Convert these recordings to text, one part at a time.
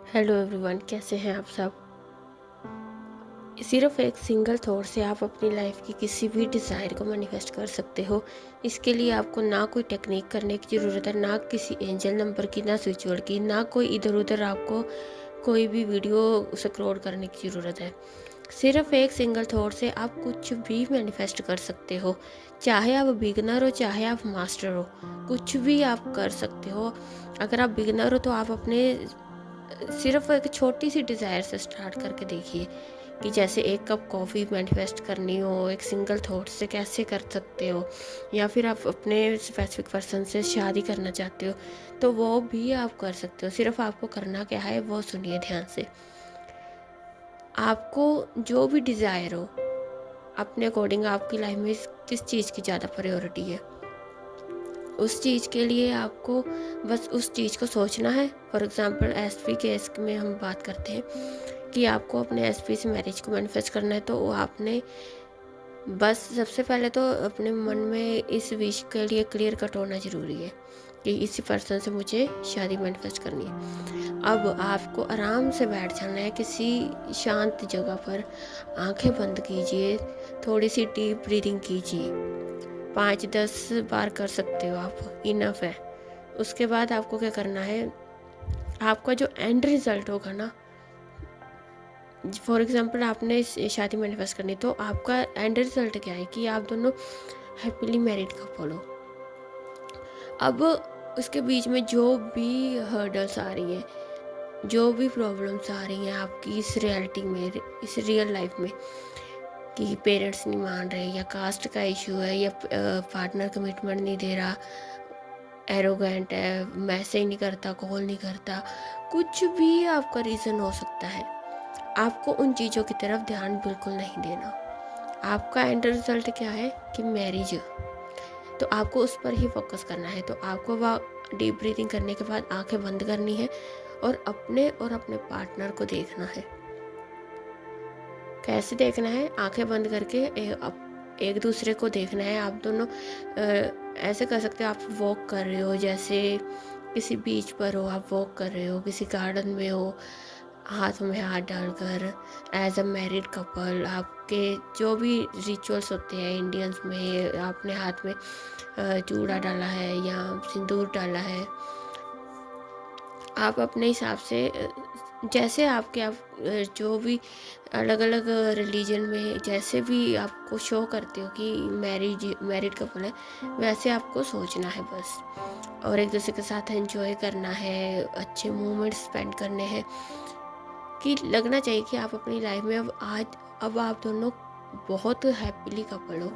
Hello everyone, कैसे हैं आप सब। सिर्फ एक सिंगल थॉट से आप अपनी लाइफ की किसी भी डिज़ायर को मैनिफेस्ट कर सकते हो। इसके लिए आपको ना कोई टेक्निक करने की ज़रूरत है, ना किसी एंजल नंबर की, ना स्विच वर्ड की, ना कोई इधर उधर आपको कोई भी वीडियो स्क्रॉल करने की ज़रूरत है। सिर्फ एक सिंगल थॉट से आप कुछ भी मैनिफेस्ट कर सकते हो। चाहे आप बिगनर हो, चाहे आप मास्टर हो, कुछ भी आप कर सकते हो। अगर आप बिगनर हो तो आप अपने सिर्फ एक छोटी सी डिज़ायर से स्टार्ट करके देखिए कि जैसे एक कप कॉफ़ी मैनिफेस्ट करनी हो, एक सिंगल थॉट से कैसे कर सकते हो। या फिर आप अपने स्पेसिफिक पर्सन से शादी करना चाहते हो तो वो भी आप कर सकते हो। सिर्फ आपको करना क्या है वो सुनिए ध्यान से। आपको जो भी डिज़ायर हो, अपने अकॉर्डिंग आपकी लाइफ में किस चीज़ की ज़्यादा प्रायोरिटी है, उस चीज़ के लिए आपको बस उस चीज़ को सोचना है। फॉर एग्ज़ाम्पल एसपी केस में हम बात करते हैं कि आपको अपने एसपी से मैरिज को मैनिफेस्ट करना है, तो आपने बस सबसे पहले तो अपने मन में इस विश के लिए क्लियर कट होना ज़रूरी है कि इसी पर्सन से मुझे शादी मैनिफेस्ट करनी है। अब आपको आराम से बैठ जाना है किसी शांत जगह पर, आंखें बंद कीजिए, थोड़ी सी डीप ब्रीदिंग कीजिए, 5-10 बार कर सकते हो आप, इनफ है। उसके बाद आपको क्या करना है, आपका जो एंड रिजल्ट होगा ना, फॉर एग्जांपल आपने शादी मैनिफेस्ट करनी, तो आपका एंड रिजल्ट क्या है कि आप दोनों हैप्पीली मैरिड कपल हो। अब उसके बीच में जो भी हर्डल्स आ रही हैं, जो भी प्रॉब्लम्स आ रही हैं आपकी इस रियलिटी में, इस रियल लाइफ में, कि पेरेंट्स नहीं मान रहे, या कास्ट का इशू है, या पार्टनर कमिटमेंट नहीं दे रहा, एरोगेंट है, मैसेज नहीं करता, कॉल नहीं करता, कुछ भी आपका रीज़न हो सकता है। आपको उन चीज़ों की तरफ ध्यान बिल्कुल नहीं देना। आपका एंड रिजल्ट क्या है कि मैरिज, तो आपको उस पर ही फोकस करना है। तो आपको वह डीप ब्रीथिंग करने के बाद आंखें बंद करनी है और अपने पार्टनर को देखना है। कैसे देखना है, आंखें बंद करके एक दूसरे को देखना है। आप दोनों ऐसे कर सकते हो, आप वॉक कर रहे हो, जैसे किसी बीच पर हो, आप वॉक कर रहे हो, किसी गार्डन में हो, हाथ में हाथ डालकर एज अ मैरिड कपल। आपके जो भी रिचुअल्स होते हैं इंडियंस में, आपने हाथ में चूड़ा डाला है या सिंदूर डाला है, आप अपने हिसाब से जैसे आपके आप जो भी अलग अलग रिलीजन में जैसे भी आपको शो करते हो कि मैरिड कपल है, वैसे आपको सोचना है बस। और एक दूसरे के साथ एंजॉय करना है, अच्छे मोमेंट्स स्पेंड करने हैं, कि लगना चाहिए कि आप अपनी लाइफ में अब आप दोनों बहुत हैप्पीली कपल हो,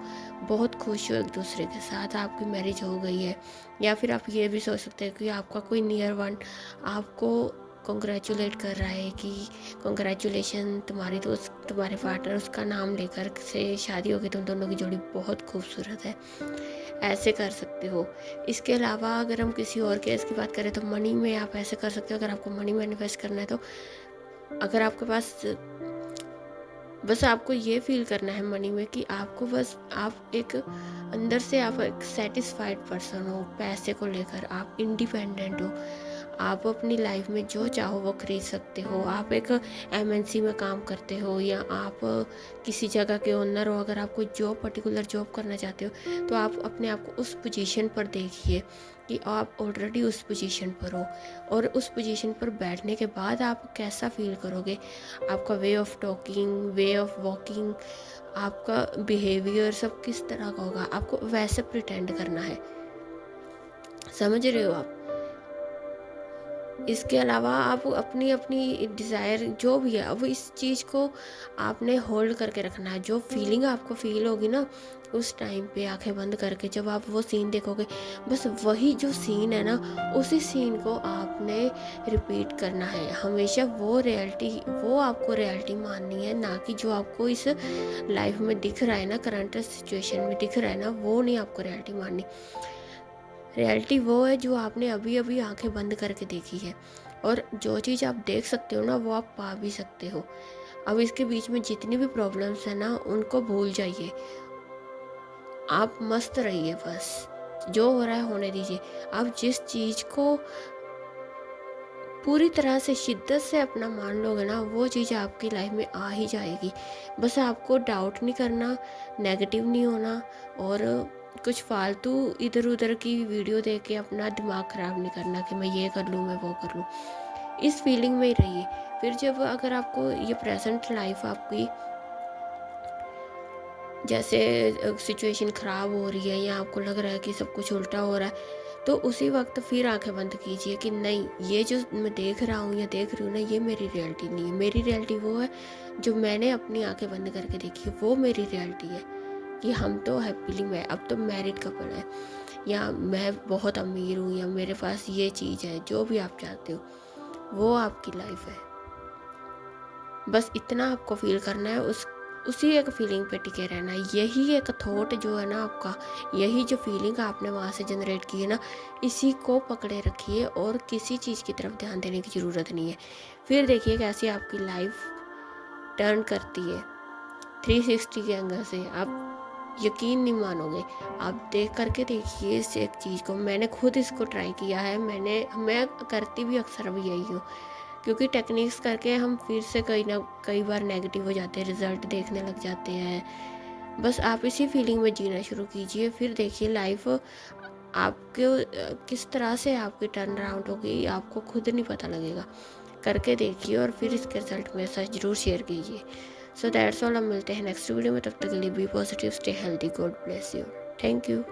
बहुत खुश हो एक दूसरे के साथ, आपकी मैरिज हो गई है। या फिर आप ये भी सोच सकते हैं कि आपका कोई नियर वन आपको कॉन्ग्रेचुलेट कर रहा है कि कॉन्ग्रेचुलेशन, तुम्हारी दोस्त, तुम्हारे पार्टनर, उसका नाम लेकर से शादी हो गई, तुम दोनों की जोड़ी बहुत खूबसूरत है। ऐसे कर सकते हो। इसके अलावा अगर हम किसी और केस की बात करें तो मनी में आप ऐसे कर सकते हो। अगर आपको मनी मैनिफेस्ट करना है तो अगर आपके पास, बस आपको ये फील करना है मनी में कि आपको बस आप एक अंदर से आप एक सेटिस्फाइड पर्सन हो, पैसे को लेकर आप इंडिपेंडेंट हो, आप अपनी लाइफ में जो चाहो वो खरीद सकते हो, आप एक एमएनसी में काम करते हो या आप किसी जगह के ओनर हो। अगर आप कोई पर्टिकुलर जॉब करना चाहते हो तो आप अपने आप को उस पोजीशन पर देखिए कि आप ऑलरेडी उस पोजीशन पर हो, और उस पोजीशन पर बैठने के बाद आप कैसा फील करोगे, आपका way of talking, way of walking, आपका बिहेवियर सब किस तरह का होगा, आपको वैसे प्रिटेंड करना है। समझ रहे हो आप। इसके अलावा आप अपनी अपनी डिज़ायर जो भी है, अब इस चीज़ को आपने होल्ड करके रखना है। जो फीलिंग आपको फील होगी ना उस टाइम पे, आंखें बंद करके जब आप वो सीन देखोगे, बस वही जो सीन है ना, उसी सीन को आपने रिपीट करना है हमेशा। वो आपको रियलिटी माननी है, ना कि जो आपको इस लाइफ में दिख रहा है ना, करंट सिचुएशन में दिख रहा है ना, वो नहीं आपको रियलिटी माननी। रियलिटी वो है जो आपने अभी अभी आंखें बंद करके देखी है, और जो चीज़ आप देख सकते हो ना वो आप पा भी सकते हो। अब इसके बीच में जितनी भी प्रॉब्लम्स है ना उनको भूल जाइए, आप मस्त रहिए, बस जो हो रहा है होने दीजिए। आप जिस चीज़ को पूरी तरह से शिद्दत से अपना मान लोगे ना, वो चीज़ आपकी लाइफ में आ ही जाएगी। बस आपको डाउट नहीं करना, नेगेटिव नहीं होना, और कुछ फालतू इधर उधर की वीडियो देख के अपना दिमाग ख़राब नहीं करना कि मैं ये कर लूँ, मैं वो कर लूँ। इस फीलिंग में ही रहिए। फिर जब अगर आपको ये प्रेजेंट लाइफ आपकी जैसे सिचुएशन ख़राब हो रही है या आपको लग रहा है कि सब कुछ उल्टा हो रहा है, तो उसी वक्त फिर आंखें बंद कीजिए कि नहीं, ये जो मैं देख रहा हूँ या देख रही हूँ ना, ये मेरी रियलिटी नहीं है। मेरी रियलिटी वो है जो मैंने अपनी आंखें बंद करके देखी है, वो मेरी रियलिटी है कि हम तो हैप्पीली, मैं अब तो मैरिड कपल है, या मैं बहुत अमीर हूँ, या मेरे पास ये चीज़ है, जो भी आप चाहते हो वो आपकी लाइफ है। बस इतना आपको फील करना है, उसी एक फीलिंग पे टिके रहना है। यही एक थॉट जो है ना आपका, यही जो फीलिंग आपने वहाँ से जनरेट की है ना, इसी को पकड़े रखिए और किसी चीज़ की तरफ ध्यान देने की ज़रूरत नहीं है। फिर देखिए कैसे आपकी लाइफ टर्न करती है 360 के एंगल से। आप यकीन नहीं मानोगे, आप देख करके देखिए इस एक चीज़ को। मैंने खुद इसको ट्राई किया है, मैं करती भी अक्सर भी यही हूँ, क्योंकि टेक्निक्स करके हम फिर से कई बार नेगेटिव हो जाते हैं, रिज़ल्ट देखने लग जाते हैं। बस आप इसी फीलिंग में जीना शुरू कीजिए, फिर देखिए लाइफ आपको किस तरह से आपकी टर्न अराउंड होगी, आपको खुद नहीं पता लगेगा। करके देखिए और फिर इसके रिजल्ट मेरे साथ ज़रूर शेयर कीजिए। सो दैट्स ऑल, हम मिलते हैं नेक्स्ट वीडियो में। तब तक के लिए be positive, stay healthy, God bless you, thank you.